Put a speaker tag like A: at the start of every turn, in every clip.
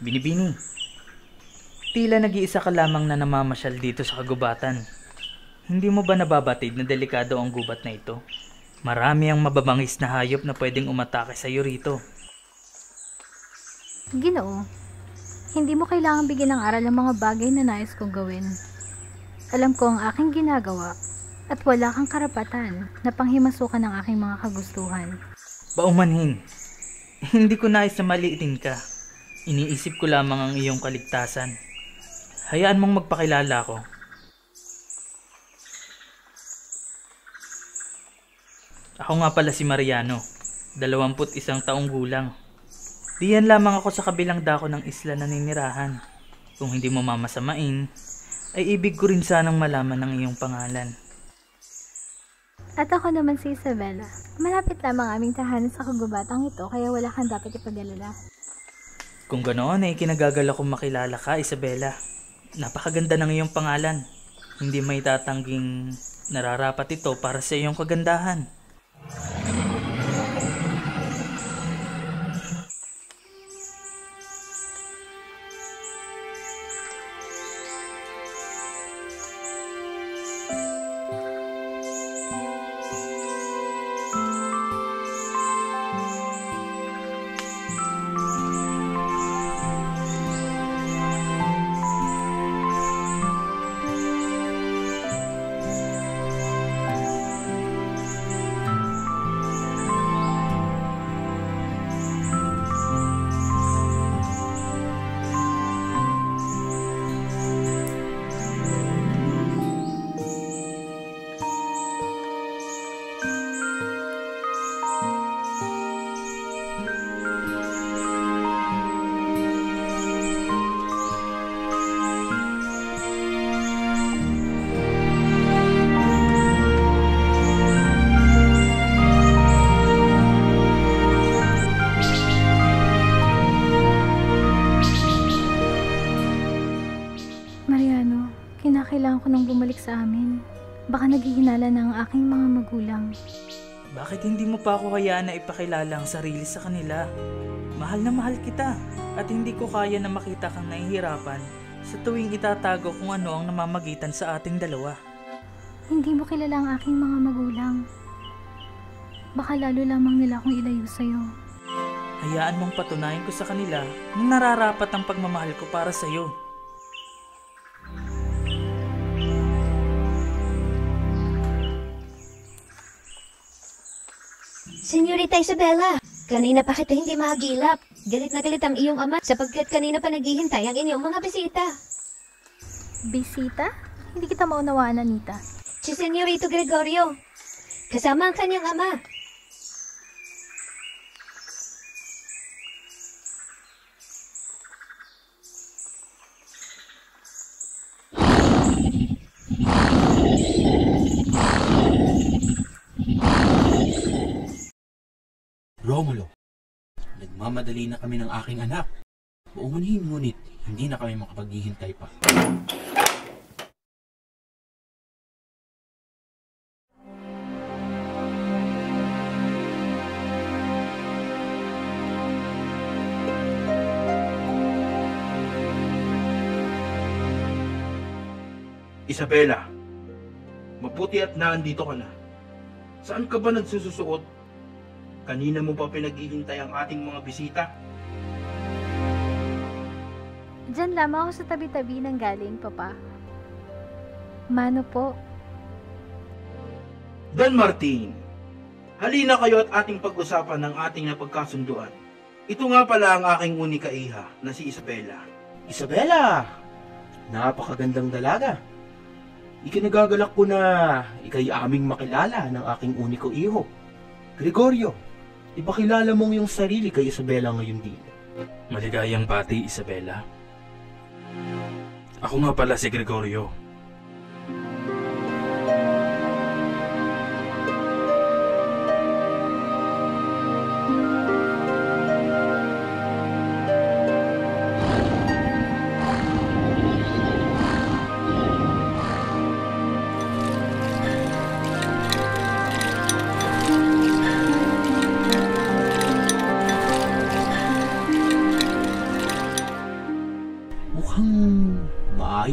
A: Binibini, tila nag-iisa ka lamang na namamasyal dito sa kagubatan. Hindi mo ba nababatid na delikado ang gubat na ito? Marami ang mababangis na hayop na pwedeng umatake sa iyo rito.
B: Ginoo, hindi mo kailangang bigyan ng aral ang mga bagay na nais kong gawin. Alam ko ang aking ginagawa at wala kang karapatan na panghimasukan ng aking mga kagustuhan.
A: Paumanhin, hindi ko nais na maliitin ka. Iniisip ko lamang ang iyong kaligtasan. Hayaan mong magpakilala ko. Ako nga pala si Mariano, 21 taong gulang. Diyan lamang ako sa kabilang dako ng isla na ninirahan. Kung hindi mo mamasamain, ay ibig ko rin sanang malaman ang iyong pangalan.
B: At ako naman si Isabela. Malapit lamang aming tahanan sa kagubatang ito kaya wala kang dapat ipag-alala.
A: Kung ganoon ay kinagagal akong makilala ka, Isabela. Napakaganda ng iyong pangalan. Hindi may tatangging nararapat ito para sa iyong kagandahan.
B: Mariano, kinakailangan ko nang bumalik sa amin. Baka naghihinala na ang aking mga magulang.
A: Bakit hindi mo pa ako hayaan na ipakilala ang sarili sa kanila? Mahal na mahal kita at hindi ko kaya na makita kang nahihirapan sa tuwing itatago kung ano ang namamagitan sa ating dalawa.
B: Hindi mo kilala ang aking mga magulang. Baka lalo lamang nila akong ilayo sa'yo.
A: Hayaan mong patunayan ko sa kanila na nararapat ang pagmamahal ko para sa'yo.
C: Senyorita Isabela, kanina pa kita hindi mahagilap. Galit na galit ang iyong ama sapagkat kanina pa naghihintay ang inyong mga bisita.
B: Bisita? Hindi kita maunawaan, Anita.
C: Si Senyorito Gregorio, kasama ang kanyang ama.
D: Romulo, nagmamadali na kami ng aking anak. Paumanhin ngunit hindi na kami makapaghihintay pa.
E: Isabela, mabuti at naandito ka na. Saan ka ba nagsususuot? Kanina mo pa pinaghihintay ang ating mga bisita?
B: Diyan lamang ako sa tabi-tabi ng galing, Papa. Mano po.
E: Dan Martin, halina kayo at ating pag-usapan ng ating napagkasunduan. Ito nga pala ang aking unika iha na si Isabela.
D: Isabela! Napakagandang dalaga. Ikinagagalak ko na ikay aming makilala ng aking uniko iho. Gregorio, ipakilala mong yung sarili kay Isabela ngayon din.
A: Maligayang bati, Isabela. Ako nga pala si Gregorio.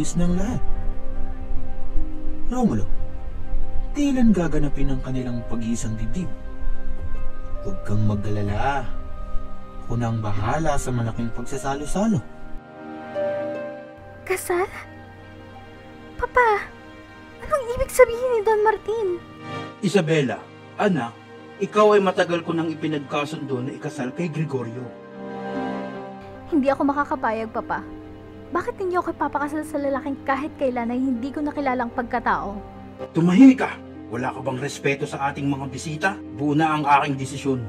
D: maayos ng lahat. Romulo, kailan gaganapin ang kanilang pag-iisang dibdib? Huwag kang mag-alala. Ako na ang bahala sa malaking pagsasalo-salo.
B: Kasal? Papa, anong ibig sabihin ni Don Martin?
E: Isabela, anak, ikaw ay matagal ko nang ipinagkasundo na ikasal kay Gregorio.
B: Hindi ako makakapayag, Papa. Bakit ninyo ako ipapakasal sa lalaking kahit kailan ay hindi ko nakilalang pagkatao?
E: Tumahimik ka! Wala ka bang respeto sa ating mga bisita? Buo na ang aking desisyon.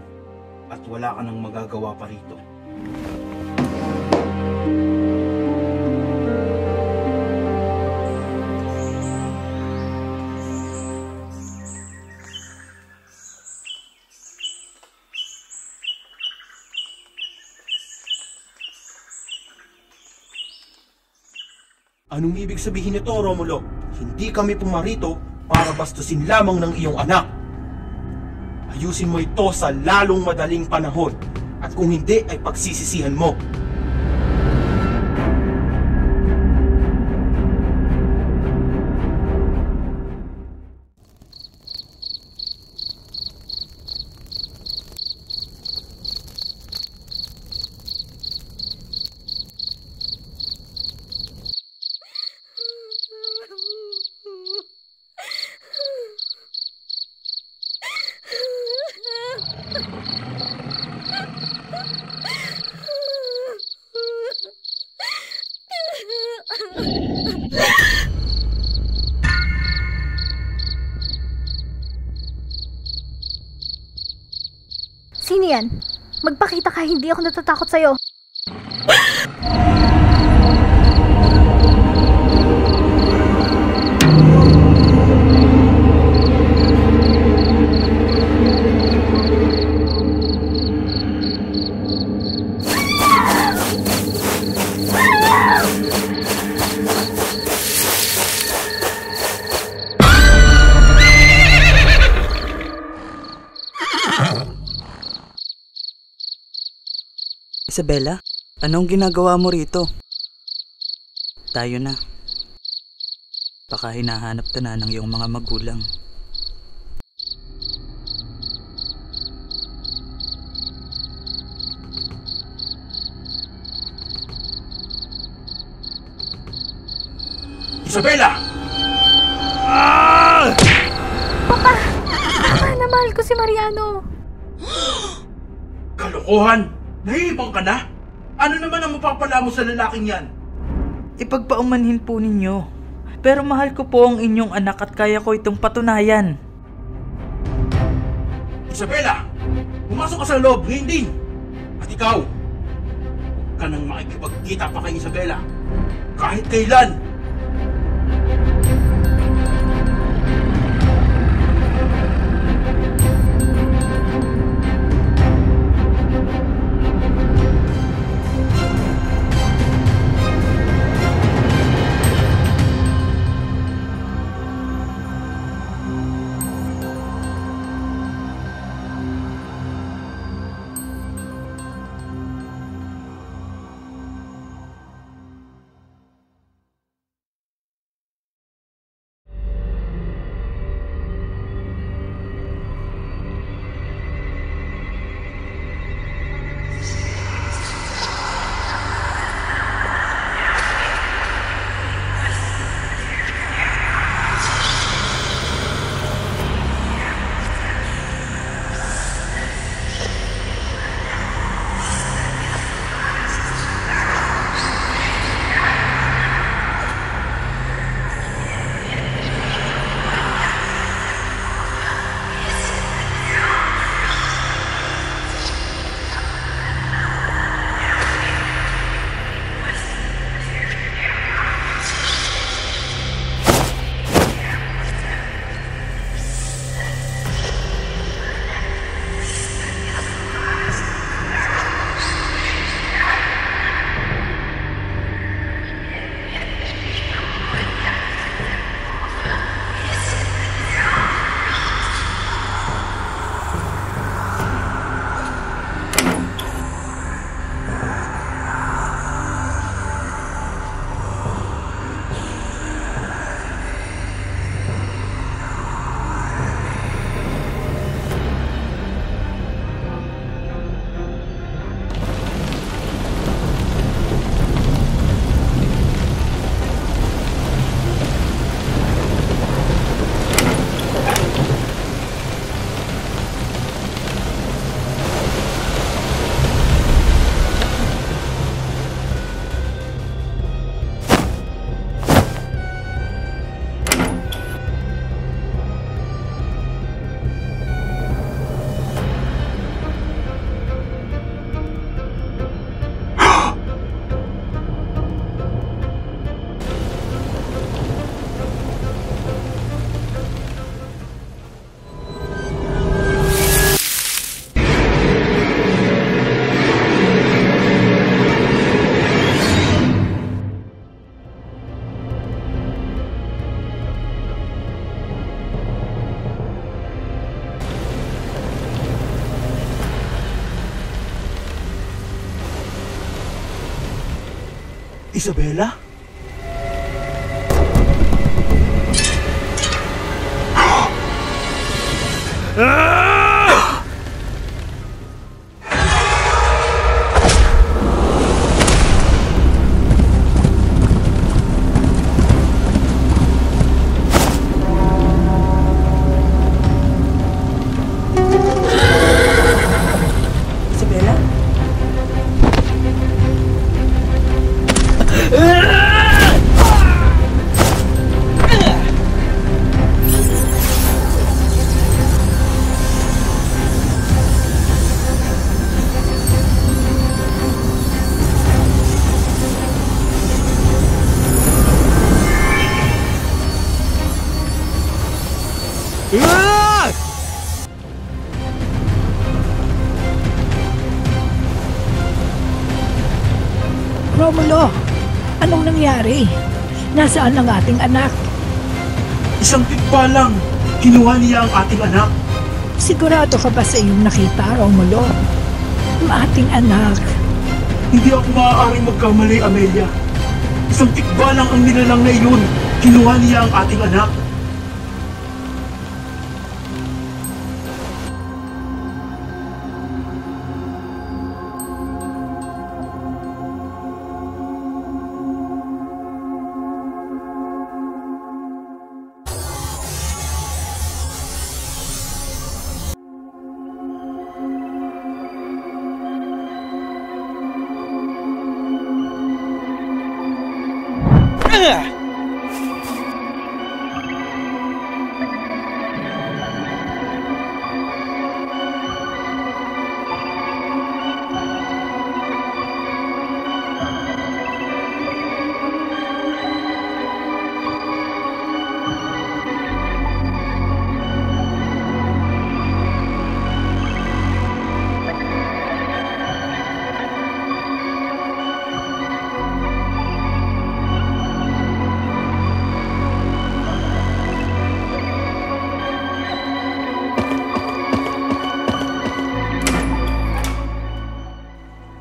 E: At wala ka nang magagawa pa rito.
D: Anong ibig sabihin nito, Romulo? Hindi kami pumarito para bastusin lamang ng iyong anak. Ayusin mo ito sa lalong madaling panahon. At kung hindi, ay pagsisisihan mo.
B: Sino yan? Magpakita ka, hindi ako natatakot sa'yo.
A: Isabela, anong ginagawa mo rito? Tayo na. Baka hinahanap ka na ng iyong mga magulang.
E: Isabela!
B: Papa, na mahal ko si Mariano.
E: Kalokohan! Nahihibang ka na? Ano naman ang mapapala mo sa lalaking yan?
A: Ipagpaumanhin po ninyo. Pero mahal ko po ang inyong anak at kaya ko itong patunayan.
E: Isabela! Pumasok ka sa loob, hindi! At ikaw, huwag ka nang makikipagkita pa kay Isabela. Kahit kailan!
D: Isabela?
A: Isabela?
F: Romulo, anong nangyari? Nasaan ang ating anak?
E: Isang tikbalang! Kinuha niya ang ating anak.
F: Sigurado ka ba sa iyong nakita, Romulo? Ang ating anak.
E: Hindi ako maaaring magkamali, Amelia. Isang tikbalang ang nilalang na iyon. Kinuha niya ang ating anak.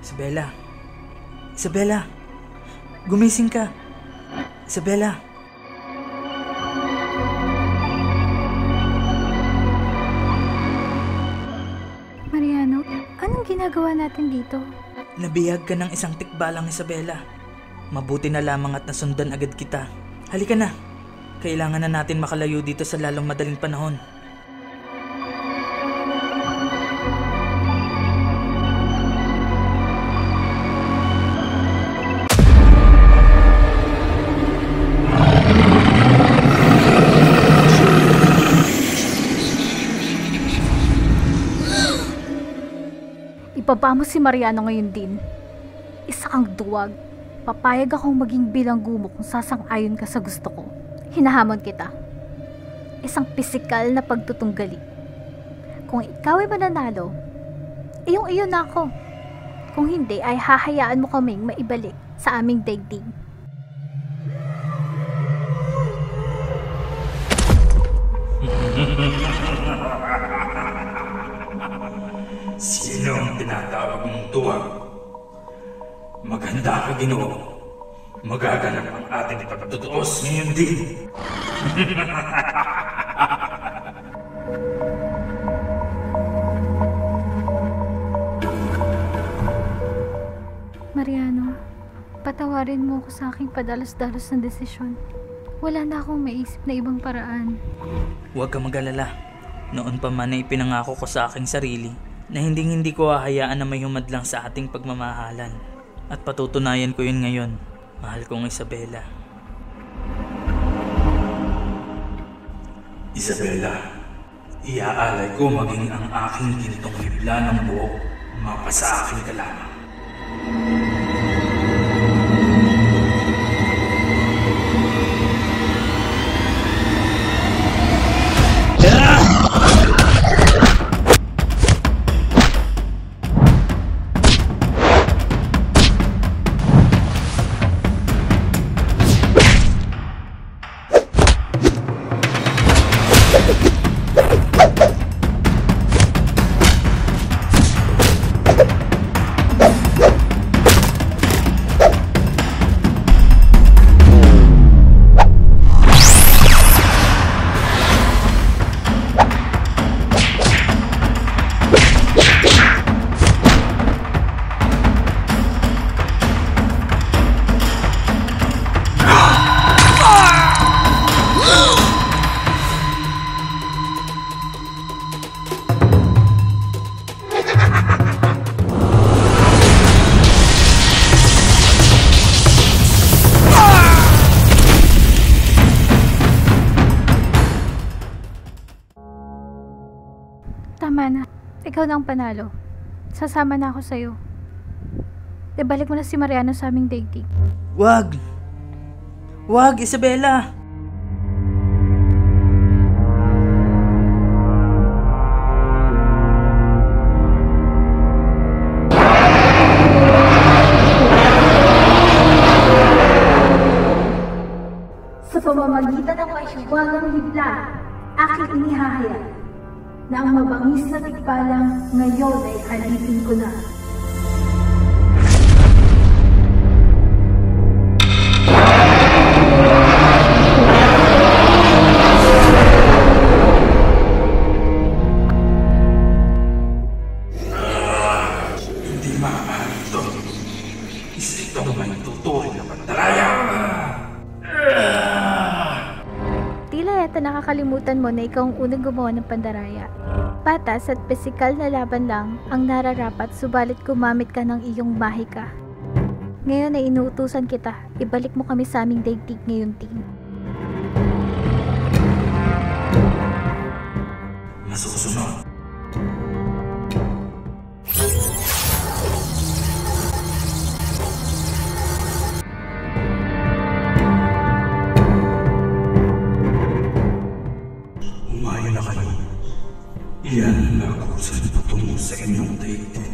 A: Isabela. Isabela. Gumising ka. Isabela.
B: Mariano, anong ginagawa natin dito?
A: Nabihag ka ng isang tikbalang, Isabela. Mabuti na lamang at nasundan agad kita. Halika na. Kailangan na natin makalayo dito sa lalong madaling panahon.
B: Ibaba mo si Mariano ngayon din. Isa kang duwag. Papayag akong maging bilanggo mo kung sasang-ayon ka sa gusto ko. Hinahamon kita. Isang pisikal na pagtutunggali. Kung ikaw ay mananalo, iyong-iyo na ako. Kung hindi, ay hahayaan mo kaming maibalik sa aming daigdig.
E: Sino ang tinatawag mong tuwag? Maganda ka, Ginoo. Magaganap ang ating pagtutuos ngayon din.
B: Mariano, patawarin mo ako sa aking padalos-dalos na desisyon. Wala na akong maisip na ibang paraan.
A: Huwag ka mag-alala. Noon pa man ay pinangako ko sa aking sarili na hindi ko hahayaan na may humadlang sa ating pagmamahalan. At patutunayan ko yun ngayon, mahal kong Isabela.
E: Isabela, iaalay ko maging ang aking ginitong libla ng buhok mapasa akin ka lamang.
B: Tama na. Ikaw na ang panalo. Sasama na ako sa'yo. Ibalik mo na si Mariano sa aming daigdig.
A: Wag! Wag, Isabela!
B: Sa pamamagitan ng maisyawagang hibla, aking inihahayag na ang mabangis na tikbalang ngayon ay alipin ko na.
E: Hindi maaari ito. Isa itong may tuturing na pandaraya.
B: Tila yata nakakalimutan mo na ikaw ang unang gumawa ng pandaraya. Patas at pisikal na laban lang ang nararapat, subalit gumamit ka ng iyong mahika. Ngayon ay inuutusan kita, ibalik mo kami sa aming daigdig ngayon, Ting.
E: Masusunod. Umayo na kayo. Iyan ang nakusan patungo sa inyong daigdig.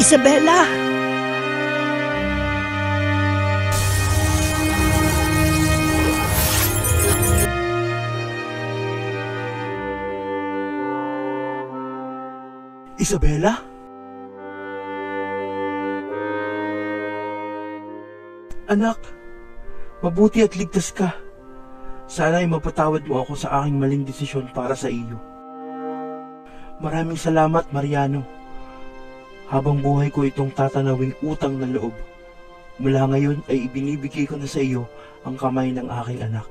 F: Isabela!
D: Isabela? Anak, mabuti at ligtas ka. Sana ay mapatawad mo ako sa aking maling desisyon para sa iyo. Maraming salamat, Mariano. Habang buhay ko itong tatanawing utang na loob. Mula ngayon ay ibinibigay ko na sa iyo ang kamay ng aking anak.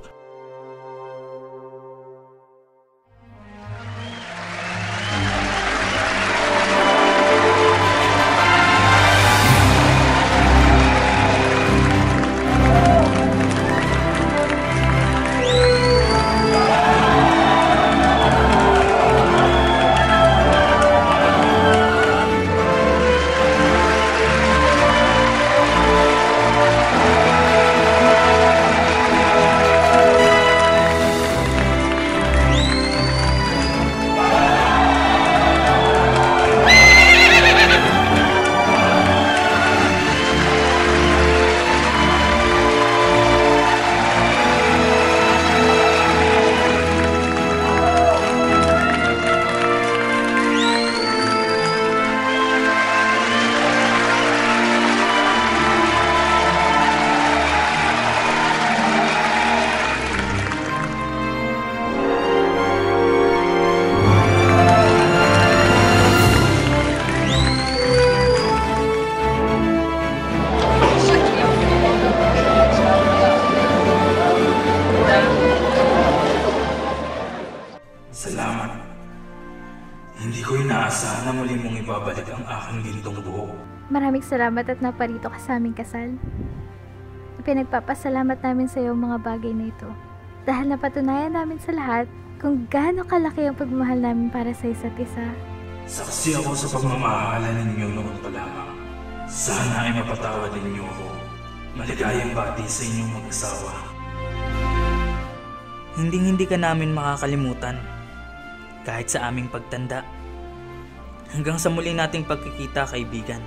E: Salamat. Hindi ko inaasahan na muli mong ibabalik ang aking gintong buhok.
B: Maraming salamat at naparito ka sa aming kasal. Pinagpapasalamat namin sa iyo ang mga bagay na ito. Dahil napatunayan namin sa lahat kung gaano kalaki ang pagmamahal namin para sa isa't isa.
E: Saksi ako sa pagmamahala ninyo noon pa lamang. Sana ay mapatawad ninyo ako. Maligayang bati sa inyong mag-asawa.
A: Hinding-hindi ka namin makakalimutan. Kahit sa aming pagtanda. Hanggang sa muli nating pagkikita, kaibigan.